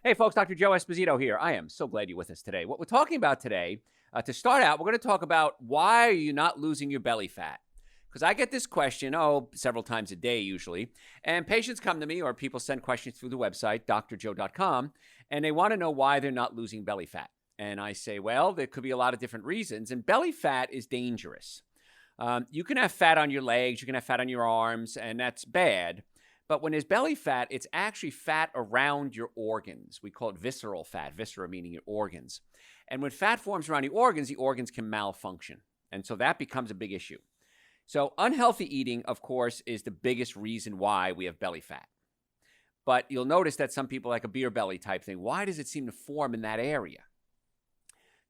Hey, folks, Dr. Joe Esposito here. I am so glad you're with us today. What we're talking about today, to start out, we're going to talk about why are you not losing your belly fat? Because I get this question, several times a day usually. And patients come to me or people send questions through the website, drjoe.com, and they want to know why they're not losing belly fat. And I say, well, there could be a lot of different reasons. And belly fat is dangerous. You can have fat on your legs, you can have fat on your arms, and that's bad. But when there's belly fat, it's actually fat around your organs. We call it visceral fat, viscera meaning your organs. And when fat forms around the organs can malfunction. And so that becomes a big issue. So unhealthy eating, of course, is the biggest reason why we have belly fat. But you'll notice that some people like a beer belly type thing. Why does it seem to form in that area?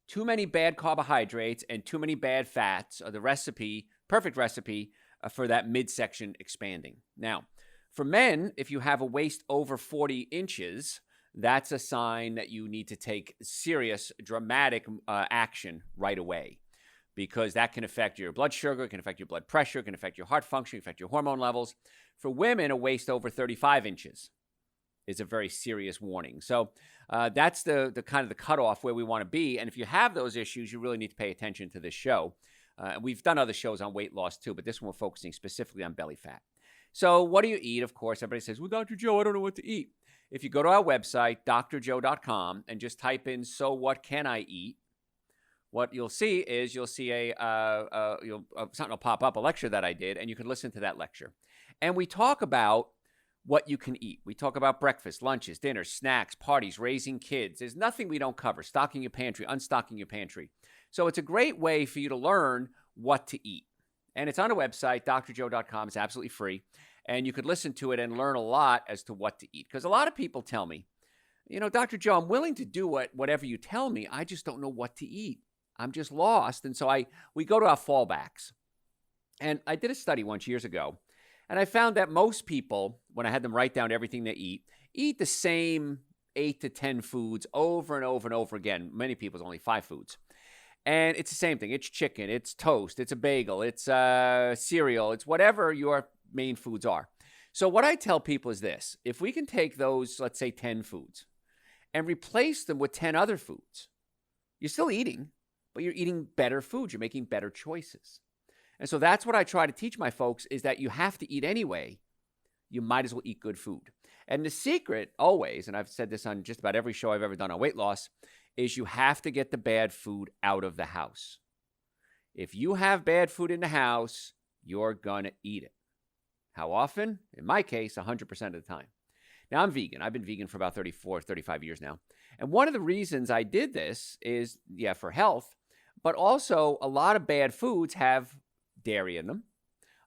Too many bad carbohydrates and too many bad fats are the recipe, perfect recipe for that midsection expanding. Now, for men, if you have a waist over 40 inches, that's a sign that you need to take serious, dramatic action right away because that can affect your blood sugar, can affect your blood pressure, can affect your heart function, can affect your hormone levels. For women, a waist over 35 inches is a very serious warning. So that's the kind of the cutoff where we want to be. And if you have those issues, you really need to pay attention to this show. We've done other shows on weight loss too, but this one we're focusing specifically on belly fat. So what do you eat? Of course, everybody says, well, Dr. Joe, I don't know what to eat. If you go to our website, drjoe.com, and just type in, so what can I eat? What you'll see is something will pop up, a lecture that I did, and you can listen to that lecture. And we talk about what you can eat. We talk about breakfast, lunches, dinners, snacks, parties, raising kids. There's nothing we don't cover. Stocking your pantry, unstocking your pantry. So it's a great way for you to learn what to eat. And it's on a website, drjoe.com. It's absolutely free. And you could listen to it and learn a lot as to what to eat. Because a lot of people tell me, Dr. Joe, I'm willing to do whatever you tell me. I just don't know what to eat. I'm just lost. And so we go to our fallbacks. And I did a study once years ago. And I found that most people, when I had them write down everything they eat the same 8 to 10 foods over and over and over again. Many people's only 5 foods. And it's the same thing. It's chicken, it's toast, it's a bagel, it's cereal, it's whatever your main foods are. So what I tell people is this. If we can take those, let's say 10 foods, and replace them with 10 other foods, you're still eating, but you're eating better foods. You're making better choices. And so that's what I try to teach my folks is that you have to eat anyway. You might as well eat good food. And the secret always, and I've said this on just about every show I've ever done on weight loss, is you have to get the bad food out of the house. If you have bad food in the house, you're going to eat it. How often? In my case, 100% of the time. Now, I'm vegan. I've been vegan for about 34, 35 years now. And one of the reasons I did this is, for health, but also a lot of bad foods have dairy in them.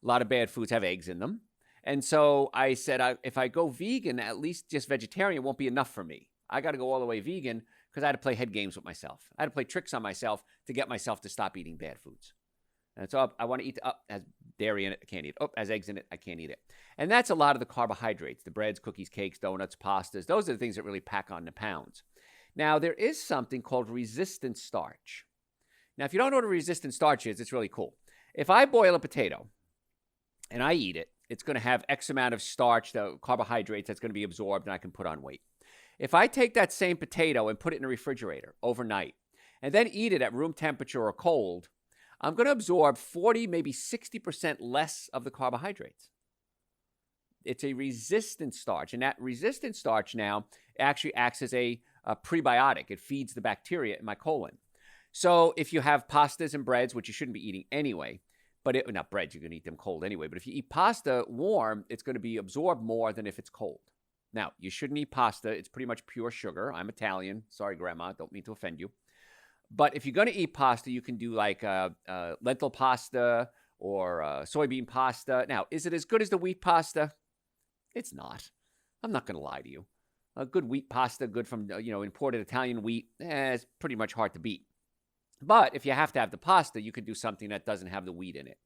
A lot of bad foods have eggs in them. And so I said, if I go vegan, at least just vegetarian won't be enough for me. I got to go all the way vegan because I had to play head games with myself. I had to play tricks on myself to get myself to stop eating bad foods. And so I want to eat, has dairy in it, I can't eat it. Has eggs in it, I can't eat it. And that's a lot of the carbohydrates, the breads, cookies, cakes, donuts, pastas. Those are the things that really pack on the pounds. Now, there is something called resistant starch. Now, if you don't know what a resistant starch is, it's really cool. If I boil a potato and I eat it, it's going to have X amount of starch, the carbohydrates that's going to be absorbed, and I can put on weight. If I take that same potato and put it in a refrigerator overnight and then eat it at room temperature or cold, I'm going to absorb 40, maybe 60% less of the carbohydrates. It's a resistant starch, and that resistant starch now actually acts as a prebiotic. It feeds the bacteria in my colon. So if you have pastas and breads, which you shouldn't be eating anyway, not breads, you're going to eat them cold anyway, but if you eat pasta warm, it's going to be absorbed more than if it's cold. Now, you shouldn't eat pasta. It's pretty much pure sugar. I'm Italian. Sorry, Grandma. Don't mean to offend you. But if you're going to eat pasta, you can do like lentil pasta or soybean pasta. Now, is it as good as the wheat pasta? It's not. I'm not going to lie to you. A good wheat pasta, good from imported Italian wheat, it's pretty much hard to beat. But if you have to have the pasta, you could do something that doesn't have the wheat in it.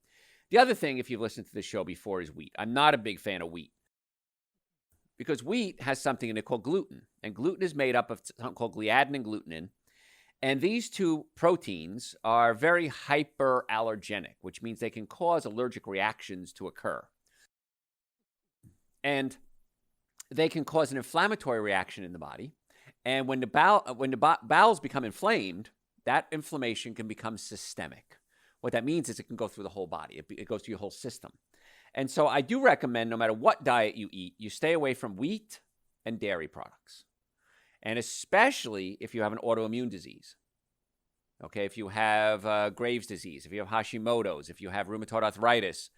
The other thing, if you've listened to the show before, is wheat. I'm not a big fan of wheat because wheat has something in it called gluten. And gluten is made up of something called gliadin and glutenin. And these two proteins are very hyperallergenic, which means they can cause allergic reactions to occur. And they can cause an inflammatory reaction in the body. And when the bowels become inflamed, that inflammation can become systemic. What that means is it can go through the whole body. It goes through your whole system. And so I do recommend, no matter what diet you eat, you stay away from wheat and dairy products. And especially if you have an autoimmune disease. Okay, if you have Graves' disease, if you have Hashimoto's, if you have rheumatoid arthritis,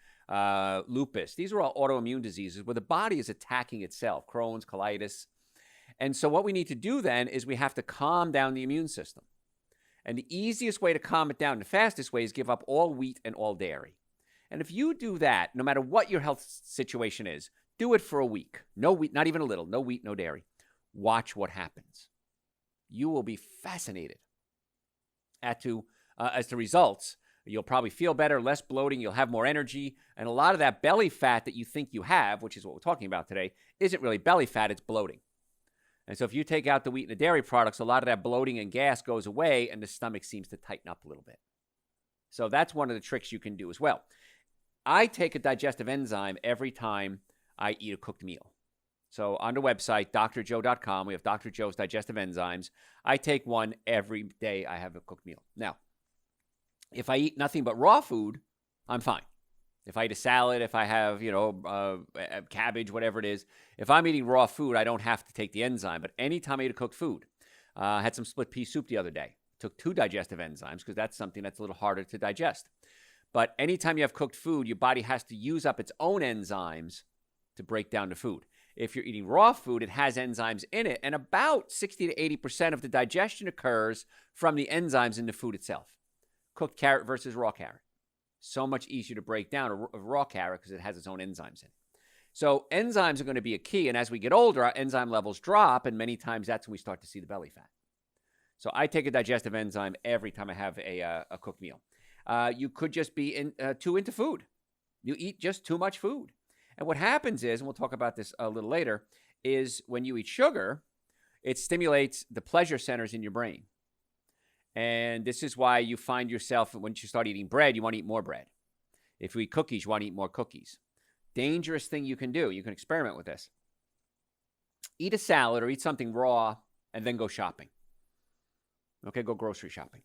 lupus, these are all autoimmune diseases where the body is attacking itself, Crohn's, colitis. And so what we need to do then is we have to calm down the immune system. And the easiest way to calm it down, the fastest way, is give up all wheat and all dairy. And if you do that, no matter what your health situation is, do it for a week. No wheat, not even a little. No wheat, no dairy. Watch what happens. You will be fascinated as to results. You'll probably feel better, less bloating, you'll have more energy, and a lot of that belly fat that you think you have, which is what we're talking about today, isn't really belly fat, it's bloating. And so if you take out the wheat and the dairy products, a lot of that bloating and gas goes away, and the stomach seems to tighten up a little bit. So that's one of the tricks you can do as well. I take a digestive enzyme every time I eat a cooked meal. So on the website, drjoe.com, we have Dr. Joe's Digestive Enzymes. I take one every day I have a cooked meal. Now, if I eat nothing but raw food, I'm fine. If I eat a salad, if I have, cabbage, whatever it is, if I'm eating raw food, I don't have to take the enzyme. But anytime I eat a cooked food, I had some split pea soup the other day. Took 2 digestive enzymes because that's something that's a little harder to digest. But anytime you have cooked food, your body has to use up its own enzymes to break down the food. If you're eating raw food, it has enzymes in it, and about 60 to 80% of the digestion occurs from the enzymes in the food itself. Cooked carrot versus raw carrot. So much easier to break down a raw carrot because it has its own enzymes in it. So enzymes are going to be a key, and as we get older, our enzyme levels drop, and many times that's when we start to see the belly fat. So I take a digestive enzyme every time I have a cooked meal. You could just be too into food. You eat just too much food. And what happens is, and we'll talk about this a little later, is when you eat sugar, it stimulates the pleasure centers in your brain. And this is why you find yourself, once you start eating bread, you want to eat more bread. If you eat cookies, you want to eat more cookies. Dangerous thing you can do. You can experiment with this. Eat a salad or eat something raw and then go shopping. Okay, go grocery shopping.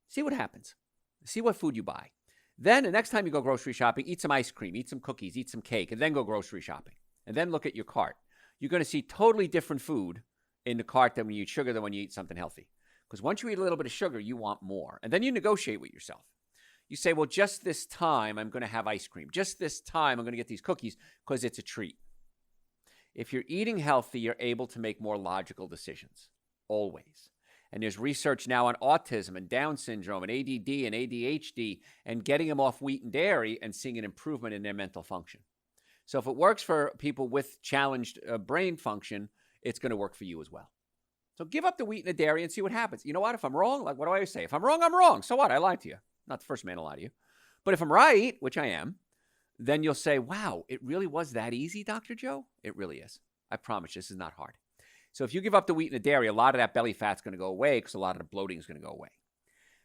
See what happens. See what food you buy. Then the next time you go grocery shopping, eat some ice cream, eat some cookies, eat some cake, and then go grocery shopping. And then look at your cart. You're going to see totally different food in the cart than when you eat sugar than when you eat something healthy. Because once you eat a little bit of sugar, you want more. And then you negotiate with yourself. You say, well, just this time I'm going to have ice cream. Just this time I'm going to get these cookies because it's a treat. If you're eating healthy, you're able to make more logical decisions. Always. And there's research now on autism and Down syndrome and ADD and ADHD and getting them off wheat and dairy and seeing an improvement in their mental function. So if it works for people with challenged brain function, it's going to work for you as well. So give up the wheat and the dairy and see what happens. You know what? If I'm wrong, like what do I always say? If I'm wrong, I'm wrong. So what? I lied to you. Not the first man to lie to you. But if I'm right, which I am, then you'll say, wow, it really was that easy, Dr. Joe? It really is. I promise this is not hard. So if you give up the wheat and the dairy, a lot of that belly fat's going to go away because a lot of the bloating is going to go away.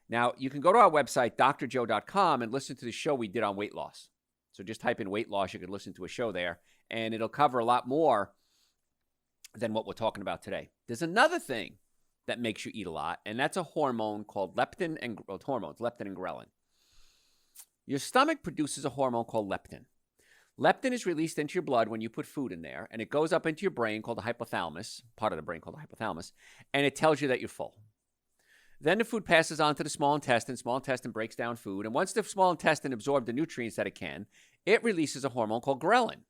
Now, you can go to our website, drjoe.com, and listen to the show we did on weight loss. So just type in weight loss. You can listen to a show there, and it'll cover a lot more than what we're talking about today. There's another thing that makes you eat a lot, and that's a hormone called leptin and ghrelin. Your stomach produces a hormone called leptin. Leptin is released into your blood when you put food in there, and it goes up into your brain called the hypothalamus, part of the brain called the hypothalamus, and it tells you that you're full. Then the food passes on to the small intestine. Small intestine breaks down food, and once the small intestine absorbs the nutrients that it can, it releases a hormone called ghrelin.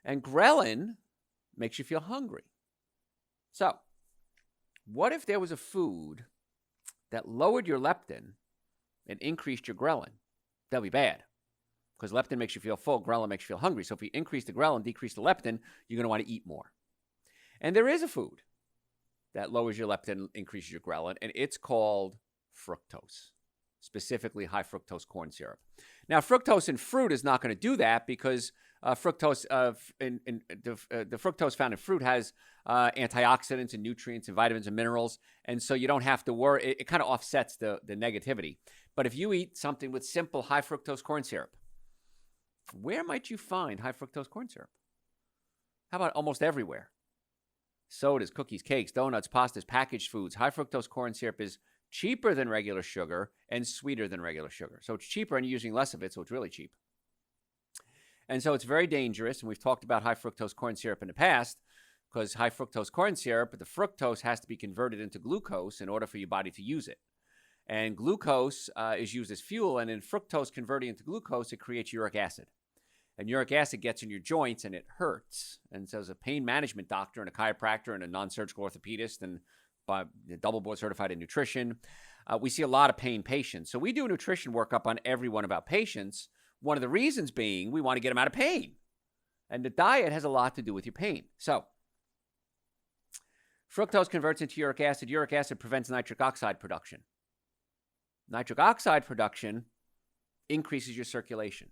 And ghrelin makes you feel hungry. So, what if there was a food that lowered your leptin and increased your ghrelin? That'd be bad. Because leptin makes you feel full, ghrelin makes you feel hungry. So if you increase the ghrelin, decrease the leptin, you're going to want to eat more. And there is a food that lowers your leptin, increases your ghrelin, and it's called fructose, specifically high fructose corn syrup. Now, fructose in fruit is not going to do that because the fructose found in fruit has antioxidants and nutrients and vitamins and minerals, and so you don't have to worry. It kind of offsets the negativity. But if you eat something with simple high fructose corn syrup, where might you find high fructose corn syrup? How about almost everywhere? sodas, cookies, cakes, donuts, pastas, packaged foods. High fructose corn syrup is cheaper than regular sugar and sweeter than regular sugar. So it's cheaper and you're using less of it, so it's really cheap. And so it's very dangerous, and we've talked about high fructose corn syrup in the past, because high fructose corn syrup, the fructose has to be converted into glucose in order for your body to use it. And glucose is used as fuel, and in fructose converting into glucose, it creates uric acid. And uric acid gets in your joints, and it hurts. And so as a pain management doctor and a chiropractor and a non-surgical orthopedist and double board certified in nutrition, we see a lot of pain patients. So we do a nutrition workup on every one of our patients. One of the reasons being we want to get them out of pain. And the diet has a lot to do with your pain. So fructose converts into uric acid. Uric acid prevents nitric oxide production. Nitric oxide production increases your circulation.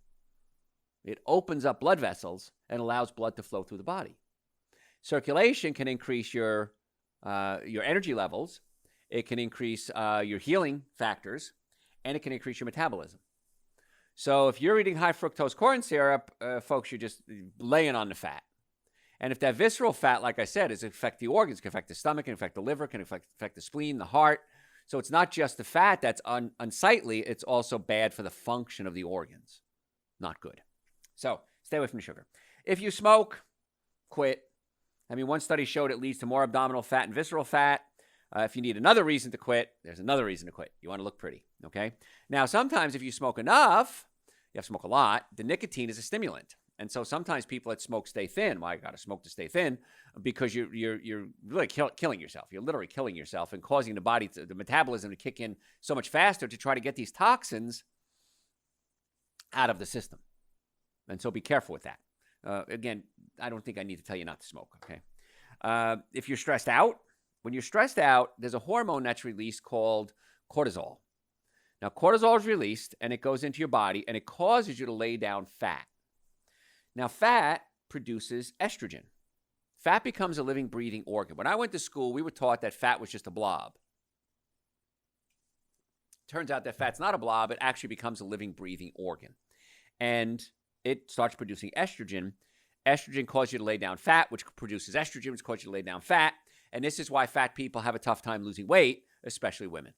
It opens up blood vessels and allows blood to flow through the body. Circulation can increase your energy levels. It can increase your healing factors, and it can increase your metabolism. So if you're eating high fructose corn syrup, folks, you're just laying on the fat. And if that visceral fat, like I said, is affect the organs, can affect the stomach, can affect the liver, can affect the spleen, the heart. So it's not just the fat that's unsightly, it's also bad for the function of the organs. Not good. So stay away from the sugar. If you smoke, quit. I mean, one study showed it leads to more abdominal fat and visceral fat. If you need another reason to quit, there's another reason to quit. You want to look pretty, okay? Now, sometimes if you smoke enough, you have to smoke a lot, the nicotine is a stimulant. And so sometimes people that smoke stay thin. Well, I got to smoke to stay thin because you're really killing yourself. You're literally killing yourself and causing the body, the metabolism to kick in so much faster to try to get these toxins out of the system. And so be careful with that. Again, I don't think I need to tell you not to smoke, okay? If you're stressed out, when you're stressed out, there's a hormone that's released called cortisol. Now, cortisol is released, and it goes into your body, and it causes you to lay down fat. Now, fat produces estrogen. Fat becomes a living, breathing organ. When I went to school, we were taught that fat was just a blob. Turns out that fat's not a blob. It actually becomes a living, breathing organ. And it starts producing estrogen. Estrogen causes you to lay down fat, which produces estrogen, which causes you to lay down fat. And this is why fat people have a tough time losing weight, especially women,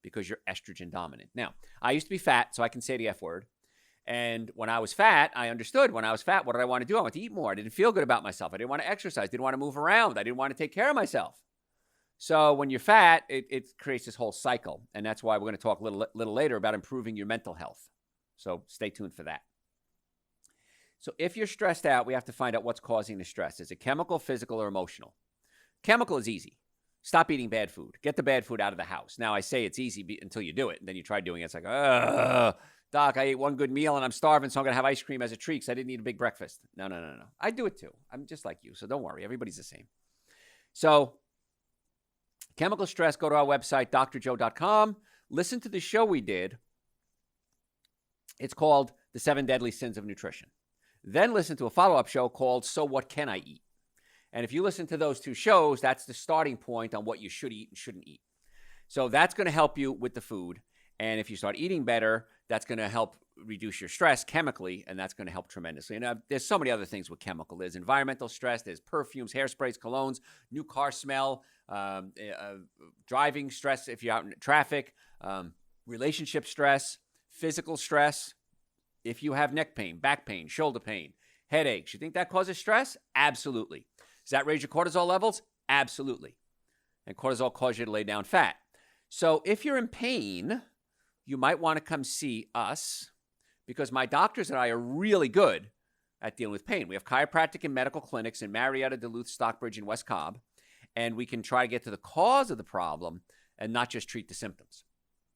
because you're estrogen dominant. Now, I used to be fat, so I can say the F word. And when I was fat, I understood when I was fat, what did I want to do? I wanted to eat more. I didn't feel good about myself. I didn't want to exercise. Didn't want to move around. I didn't want to take care of myself. So when you're fat, it creates this whole cycle. And that's why we're going to talk a little later about improving your mental health. So stay tuned for that. So if you're stressed out, we have to find out what's causing the stress. Is it chemical, physical, or emotional? Chemical is easy. Stop eating bad food. Get the bad food out of the house. Now, I say it's easy until you do it. And then you try doing it. It's like, Doc, I ate one good meal and I'm starving, so I'm going to have ice cream as a treat because I didn't eat a big breakfast. No. I do it too. I'm just like you, so don't worry. Everybody's the same. So chemical stress, go to our website, drjoe.com. Listen to the show we did. It's called The 7 Deadly Sins of Nutrition. Then listen to a follow-up show called So What Can I Eat? And if you listen to those two shows, that's the starting point on what you should eat and shouldn't eat. So that's going to help you with the food. And if you start eating better, that's going to help reduce your stress chemically, and that's going to help tremendously. And there's so many other things with chemical. There's environmental stress, there's perfumes, hairsprays, colognes, new car smell, driving stress if you're out in traffic, relationship stress, physical stress. If you have neck pain, back pain, shoulder pain, headaches, you think that causes stress? Absolutely. Does that raise your cortisol levels? Absolutely. And cortisol causes you to lay down fat. So if you're in pain, you might want to come see us because my doctors and I are really good at dealing with pain. We have chiropractic and medical clinics in Marietta, Duluth, Stockbridge, and West Cobb, and we can try to get to the cause of the problem and not just treat the symptoms.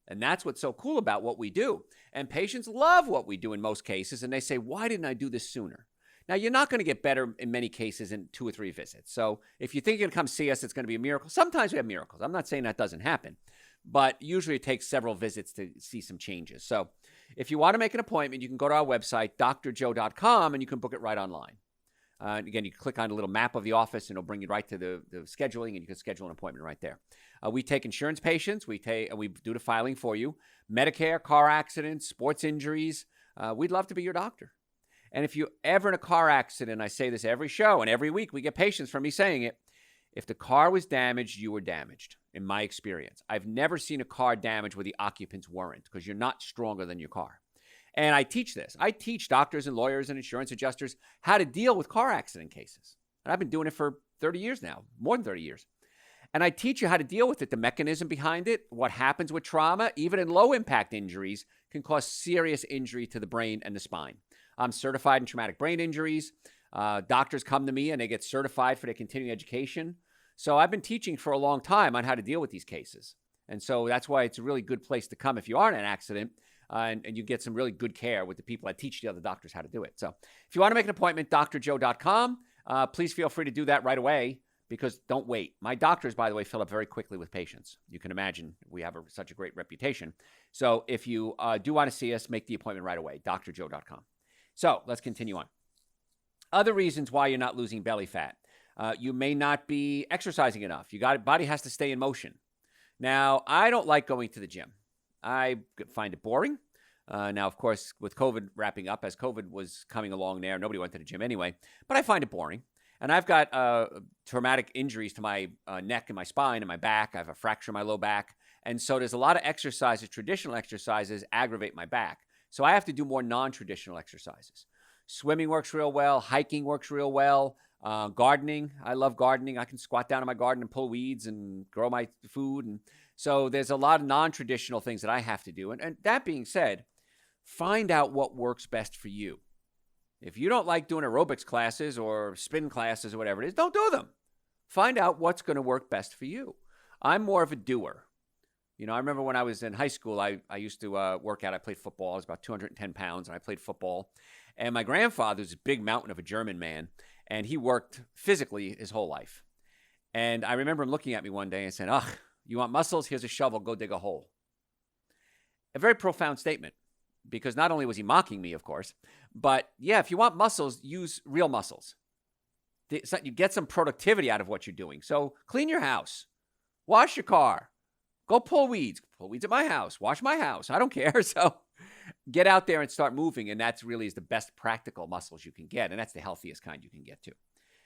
And that's what's so cool about what we do. And patients love what we do in most cases, and they say, why didn't I do this sooner? Now, you're not going to get better in many cases in 2 or 3 visits. So if you think you're going to come see us, it's going to be a miracle. Sometimes we have miracles. I'm not saying that doesn't happen. But usually it takes several visits to see some changes. So if you want to make an appointment, you can go to our website, drjoe.com, and you can book it right online. Again, you click on a little map of the office, and it'll bring you right to the scheduling, and you can schedule an appointment right there. We take insurance patients. We do the filing for you. Medicare, car accidents, sports injuries. We'd love to be your doctor. And if you're ever in a car accident, I say this every show, and every week we get patients from me saying it. If the car was damaged, you were damaged, in my experience. I've never seen a car damaged where the occupants weren't, because you're not stronger than your car. And I teach this. I teach doctors and lawyers and insurance adjusters how to deal with car accident cases. And I've been doing it for 30 years now, more than 30 years. And I teach you how to deal with it, the mechanism behind it, what happens with trauma, even in low-impact injuries, can cause serious injury to the brain and the spine. I'm certified in traumatic brain injuries. Doctors come to me and they get certified for their continuing education. So I've been teaching for a long time on how to deal with these cases. And so that's why it's a really good place to come if you are in an accident, and you get some really good care with the people that teach the other doctors how to do it. So if you want to make an appointment, drjoe.com. Please feel free to do that right away, because don't wait. My doctors, by the way, fill up very quickly with patients. You can imagine we have such a great reputation. So if you do want to see us, make the appointment right away, drjoe.com. So let's continue on. Other reasons why you're not losing belly fat. You may not be exercising enough. Body has to stay in motion. Now, I don't like going to the gym. I find it boring. Now, of course, with COVID wrapping up, as COVID was coming along there, nobody went to the gym anyway. But I find it boring. And I've got traumatic injuries to my neck and my spine and my back. I have a fracture in my low back. And so there's a lot of exercises, traditional exercises, aggravate my back. So I have to do more non-traditional exercises. Swimming works real well. Hiking works real well. Gardening. I love gardening. I can squat down in my garden and pull weeds and grow my food. And so there's a lot of non-traditional things that I have to do. And that being said, find out what works best for you. If you don't like doing aerobics classes or spin classes or whatever it is, don't do them. Find out what's going to work best for you. I'm more of a doer. You know, I remember when I was in high school, I used to work out. I played football. I was about 210 pounds, and I played football. And my grandfather was a big mountain of a German man, and he worked physically his whole life. And I remember him looking at me one day and saying, "Ugh, you want muscles? Here's a shovel. Go dig a hole." A very profound statement, because not only was he mocking me, of course, but yeah, if you want muscles, use real muscles. You get some productivity out of what you're doing. So clean your house, wash your car, go pull weeds at my house, wash my house. I don't care. So get out there and start moving. And that's really is the best practical muscles you can get. And that's the healthiest kind you can get to.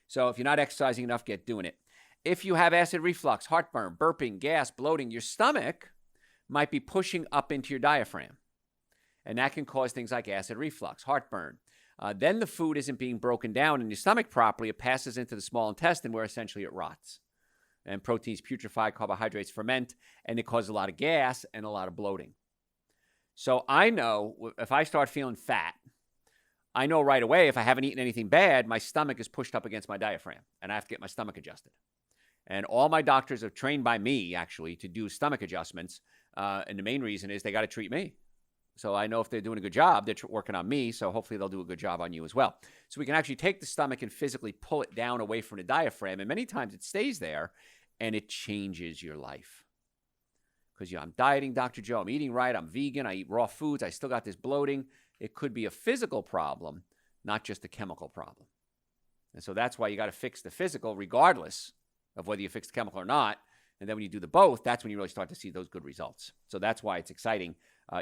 So if you're not exercising enough, get doing it. If you have acid reflux, heartburn, burping, gas, bloating, your stomach might be pushing up into your diaphragm. And that can cause things like acid reflux, heartburn. Then the food isn't being broken down in your stomach properly. It passes into the small intestine where essentially it rots. And proteins putrefy, carbohydrates ferment, and it causes a lot of gas and a lot of bloating. So I know if I start feeling fat, I know right away if I haven't eaten anything bad, my stomach is pushed up against my diaphragm, and I have to get my stomach adjusted. And all my doctors are trained by me, actually, to do stomach adjustments. And the main reason is they got to treat me. So I know if they're doing a good job, they're working on me, so hopefully they'll do a good job on you as well. So we can actually take the stomach and physically pull it down away from the diaphragm, and many times it stays there, and it changes your life. Because I'm dieting, Dr. Joe, I'm eating right, I'm vegan, I eat raw foods, I still got this bloating. It could be a physical problem, not just a chemical problem. And so that's why you got to fix the physical regardless of whether you fix the chemical or not. And then when you do the both, that's when you really start to see those good results. So that's why it's exciting.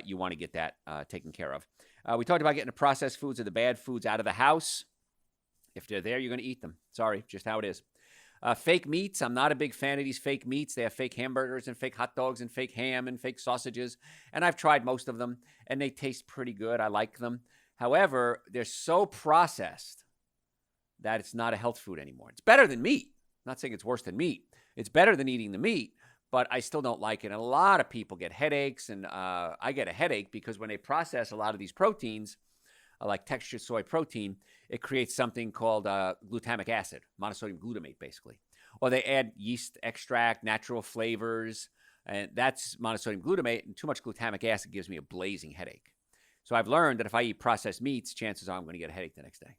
You want to get that taken care of. We talked about getting the processed foods or the bad foods out of the house. If they're there, you're going to eat them. Sorry, just how it is. Fake meats. I'm not a big fan of these fake meats. They have fake hamburgers and fake hot dogs and fake ham and fake sausages. And I've tried most of them, and they taste pretty good. I like them. However, they're so processed that it's not a health food anymore. It's better than meat. I'm not saying it's worse than meat. It's better than eating the meat, but I still don't like it. And a lot of people get headaches, and I get a headache because when they process a lot of these proteins, like textured soy protein, it creates something called glutamic acid, monosodium glutamate, basically. Or they add yeast extract, natural flavors, and that's monosodium glutamate, and too much glutamic acid gives me a blazing headache. So I've learned that if I eat processed meats, chances are I'm going to get a headache the next day.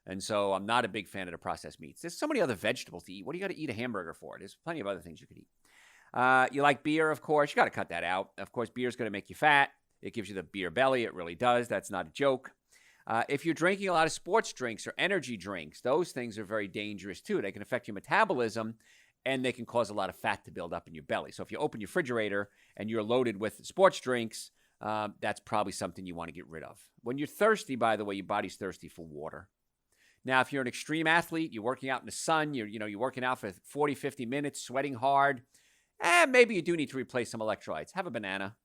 And so I'm not a big fan of the processed meats. There's so many other vegetables to eat. What do you got to eat a hamburger for? There's plenty of other things you could eat. You like beer, of course. You got to cut that out. Of course, beer is going to make you fat. It gives you the beer belly. It really does. That's not a joke. If you're drinking a lot of sports drinks or energy drinks, those things are very dangerous too. They can affect your metabolism, and they can cause a lot of fat to build up in your belly. So if you open your refrigerator and you're loaded with sports drinks, that's probably something you want to get rid of. When you're thirsty, by the way, your body's thirsty for water. Now, if you're an extreme athlete, you're working out in the sun, you're working out for 40, 50 minutes, sweating hard, maybe you do need to replace some electrolytes. Have a banana.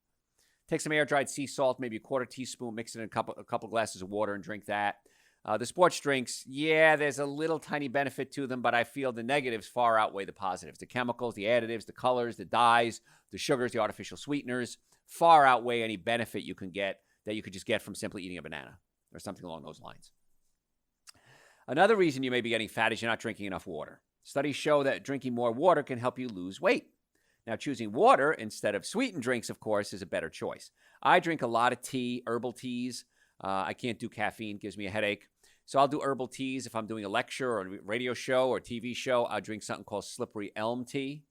Take some air-dried sea salt, maybe a quarter teaspoon, mix it in a couple glasses of water and drink that. The sports drinks, there's a little tiny benefit to them, but I feel the negatives far outweigh the positives. The chemicals, the additives, the colors, the dyes, the sugars, the artificial sweeteners far outweigh any benefit you can get that you could just get from simply eating a banana or something along those lines. Another reason you may be getting fat is you're not drinking enough water. Studies show that drinking more water can help you lose weight. Now, choosing water instead of sweetened drinks, of course, is a better choice. I drink a lot of tea, herbal teas. I can't do caffeine, gives me a headache. So I'll do herbal teas. If I'm doing a lecture or a radio show or TV show, I'll drink something called slippery elm tea.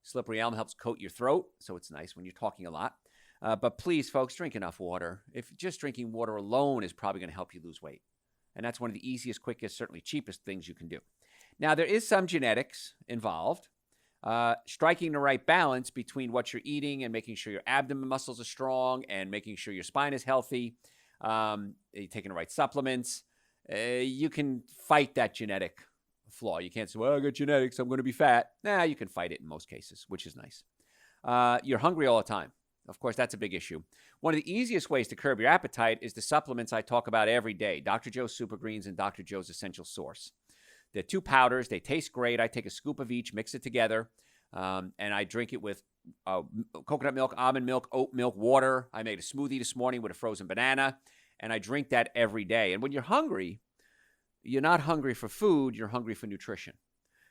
Slippery elm helps coat your throat, so it's nice when you're talking a lot. But please, folks, drink enough water. If just drinking water alone is probably going to help you lose weight. And that's one of the easiest, quickest, certainly cheapest things you can do. Now, there is some genetics involved. Striking the right balance between what you're eating and making sure your abdomen muscles are strong and making sure your spine is healthy, you're taking the right supplements, you can fight that genetic flaw. You can't say, well, I got genetics, I'm going to be fat. Nah, you can fight it in most cases, which is nice. You're hungry all the time. Of course, that's a big issue. One of the easiest ways to curb your appetite is the supplements I talk about every day, Dr. Joe's Super Greens and Dr. Joe's Essential Source. They're 2 powders. They taste great. I take a scoop of each, mix it together, and I drink it with coconut milk, almond milk, oat milk, water. I made a smoothie this morning with a frozen banana, and I drink that every day. And when you're hungry, you're not hungry for food. You're hungry for nutrition.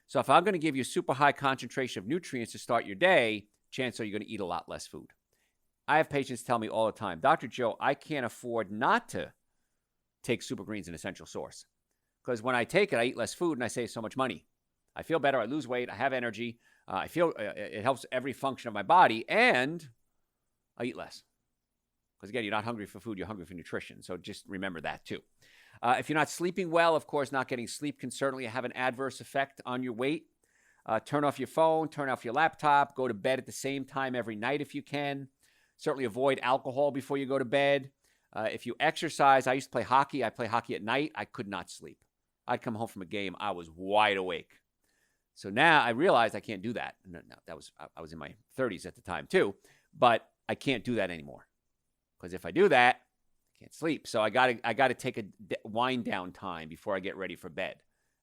So if I'm going to give you a super high concentration of nutrients to start your day, chances are you're going to eat a lot less food. I have patients tell me all the time, Dr. Joe, I can't afford not to take Super Greens and Essential Source. Because when I take it, I eat less food and I save so much money. I feel better. I lose weight. I have energy. I feel it helps every function of my body, and I eat less. Because again, you're not hungry for food. You're hungry for nutrition. So just remember that too. If you're not sleeping well, of course, not getting sleep can certainly have an adverse effect on your weight. Turn off your phone. Turn off your laptop. Go to bed at the same time every night if you can. Certainly avoid alcohol before you go to bed. If you exercise, I used to play hockey. I play hockey at night. I could not sleep. I'd come home from a game. I was wide awake. So now I realized I can't do that. No, I was in my 30s at the time too, but I can't do that anymore. Because if I do that, I can't sleep. So I got to take a wind down time before I get ready for bed.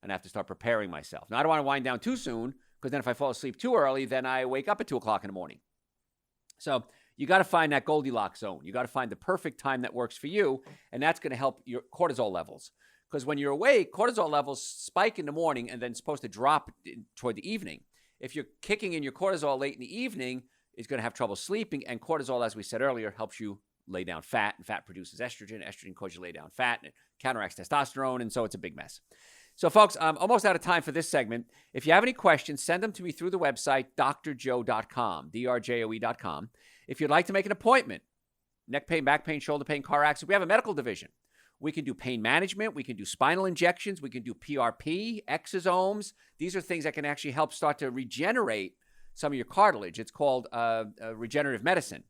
And I have to start preparing myself. Now, I don't want to wind down too soon, because then if I fall asleep too early, then I wake up at 2 o'clock in the morning. So you got to find that Goldilocks zone. You got to find the perfect time that works for you, and that's going to help your cortisol levels. Because when you're awake, cortisol levels spike in the morning and then supposed to drop toward the evening. If you're kicking in your cortisol late in the evening, it's going to have trouble sleeping, and cortisol, as we said earlier, helps you lay down fat, and fat produces estrogen. Estrogen causes you to lay down fat, and it counteracts testosterone, and so it's a big mess. So, folks, I'm almost out of time for this segment. If you have any questions, send them to me through the website, drjoe.com, drjoe.com. If you'd like to make an appointment, neck pain, back pain, shoulder pain, car accident, we have a medical division. We can do pain management. We can do spinal injections. We can do PRP, exosomes. These are things that can actually help start to regenerate some of your cartilage. It's called regenerative medicine.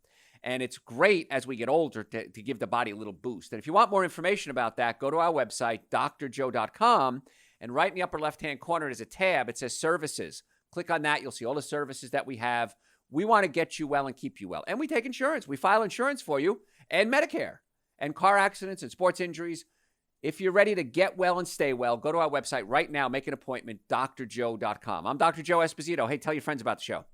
And it's great as we get older to give the body a little boost. And if you want more information about that, go to our website, drjoe.com, and right in the upper left-hand corner, there's a tab. It says services. Click on that. You'll see all the services that we have. We want to get you well and keep you well. And we take insurance. We file insurance for you and Medicare and car accidents and sports injuries. If you're ready to get well and stay well, go to our website right now. Make an appointment, drjoe.com. I'm Dr. Joe Esposito. Hey, tell your friends about the show.